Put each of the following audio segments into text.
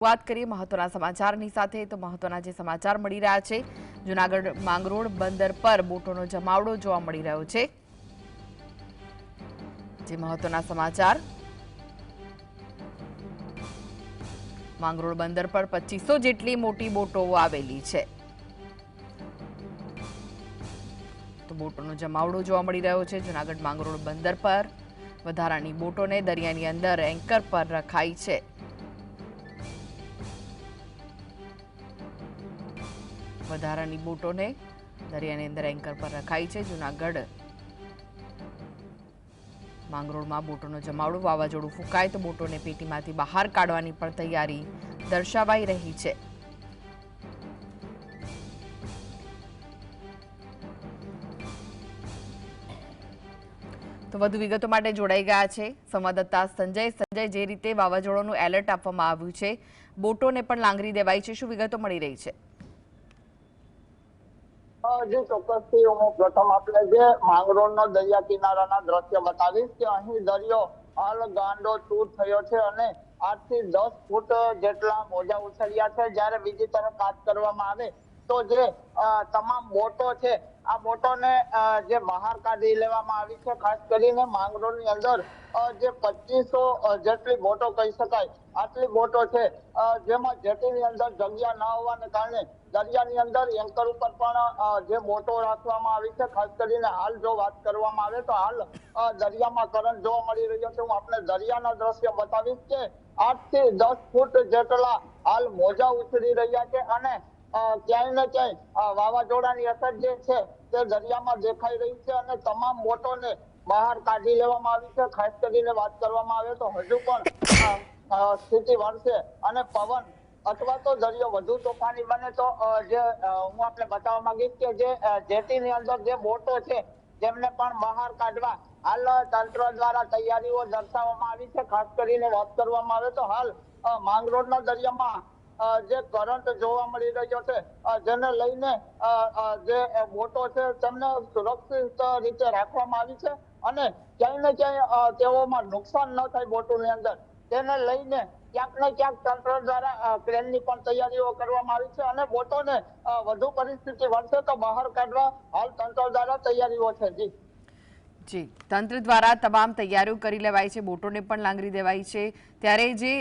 વાત કરીએ મહત્વના સમાચારની સાથે તો મહત્વના જે સમાચાર મળી રહ્યા છે જૂનાગઢ માંગરોળ બંદર પર બોટોનો જમાવડો જોવા મળી રહ્યો છે। જે મહત્વના સમાચાર માંગરોળ બંદર પર 2500 જેટલી મોટી બોટો આવેલી છે। તો બોટોનો જમાવડો જોવા મળી રહ્યો છે જૂનાગઢ માંગરોળ બંદર પર। વધારાની બોટોને દરિયાની અંદર એન્કર પર રખાઈ છે। વધારાની બોટોને દરિયાની અંદર એન્કર પર રખાઈ છે। જૂનાગઢ માંગરોળમાં બોટોનો જમાવડો વાવાઝોડું ફૂંકાય તો બોટોને પેટીમાંથી બહાર કાઢવાની પણ તૈયારી દર્શાવાઈ રહી છે। તો વધુ વિગતો માટે જોડાઈ ગયા છે સંવાદદાતા સંજય। જે રીતે વાવાઝોડાનું એલર્ટ આપવામાં આવ્યું છે બોટોને પણ લાંગરી દેવાઈ છે, શું વિગતો મળી રહી છે? જે ચોક્કસથી હું પ્રથમ આપણે જે માંગરોળનો દરિયા કિનારાના દ્રશ્ય બતાવીશ કે અહીં દરિયો હાલ ગાંડો તૂર થયો છે અને 8 થી 10 ફૂટ જેટલા મોજા ઉછળ્યા છે। જ્યારે બીજી તરફ વાત કરવામાં આવે તો જે તમામ બોટો છે આ બોટોને જે બહાર કાઢી લેવામાં આવી છે। ખાસ કરીને માંગરોળની અંદર જે 2500 જેટલી બોટો કહી શકાય આટલી બોટો છે, જેમાં જેટીની અંદર જગ્યા ન હોવાને કારણે દરિયાની અંદર એન્કર ઉપર પણ જે બોટો રાખવામાં આવી છે। ખાસ કરીને હાલ જો વાત કરવામાં આવે તો હાલ દરિયામાં કરંટ જોવા મળી રહ્યો છે। હું આપણે દરિયાના દ્રશ્ય બતાવીશ કે 8 થી 10 ફૂટ જેટલા હાલ મોજા ઉછળી રહ્યા છે અને ક્યાંય ને ક્યાંય વાવાઝોડાની અસર જે છે તે દરિયામાં દેખાઈ રહી છે અને તમામ બોટોને બહાર કાઢી લેવામાં આવી છે। ખાસ કરીને વાત કરવામાં આવે તો હજુ પણ સ્થિતિ વણશે અને પવન અથવા તો દરિયો વધુ તોફાની બને તો જે હું આપણે બતાવવા માંગીશ કે જે જેટીની અંદર જે બોટો છે જેમને પણ બહાર કાઢવા હાલ તંત્ર દ્વારા તૈયારીઓ દર્શાવવામાં આવી છે। ખાસ કરીને વાત કરવામાં આવે તો હાલ માંગરોળના દરિયામાં જે કરંટ જોવા મળી રહ્યો છે જેને લઈને જે બોટો છે તેમને સુરક્ષિત રીતે રાખવામાં આવી છે અને ક્યાંય ને ક્યાંય તેઓમાં નુકસાન ન થાય બોટોની અંદર તેને લઈને ક્યાંક ને ક્યાંક તંત્ર દ્વારા ક્રેનની પણ તૈયારીઓ કરવામાં આવી છે અને બોટોને વધુ પરિસ્થિતિ વણશે તો બહાર કાઢવા હાલ તંત્ર દ્વારા તૈયારીઓ છે। જી, તંત્ર દ્વારા તમામ તૈયારીઓ કરી લેવાઈ છે, બોટોને પણ લાંગરી દેવાઈ છે। ત્યારે જે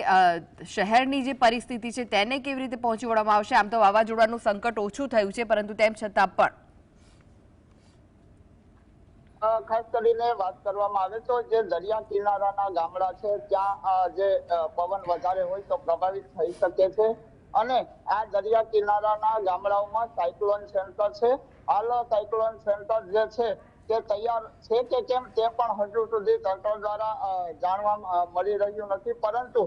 શહેરની જે પરિસ્થિતિ છે તેને કેવી રીતે પહોંચી વળવામાં આવશે? આમ તો વાવાઝોડાનું સંકટ ઓછું થયું છે પરંતુ તેમ છતાં પણ ખાસ કરીને વાત કરવામાં આવે તો જે દરિયા કિનારાના ગામડા છે ત્યાં જે પવન વધારે હોય તો પ્રભાવિત થઈ શકે છે અને આ દરિયા કિનારાના ગામડાઓમાં સાયક્લોન સેન્ટર છે। હાલ સાયક્લોન સેન્ટર જે છે તે તૈયાર છે કે કેમ તે પણ હજુ સુધી તંત્ર દ્વારા જાણવા મળી રહ્યું નથી, પરંતુ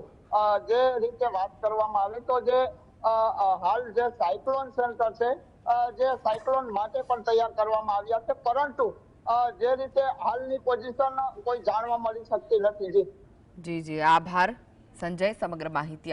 જે રીતે વાત કરવામાં આવે તો જે હાલ જે સાયક્લોન સેન્ટર છે જે સાયક્લોન માટે પણ તૈયાર કરવામાં આવ્યા છે, પરંતુ જે રીતે હાલની પોઝિશન કોઈ જાણવા મળી શકતી નથી। જી, આભાર સંજય સમગ્ર માહિતી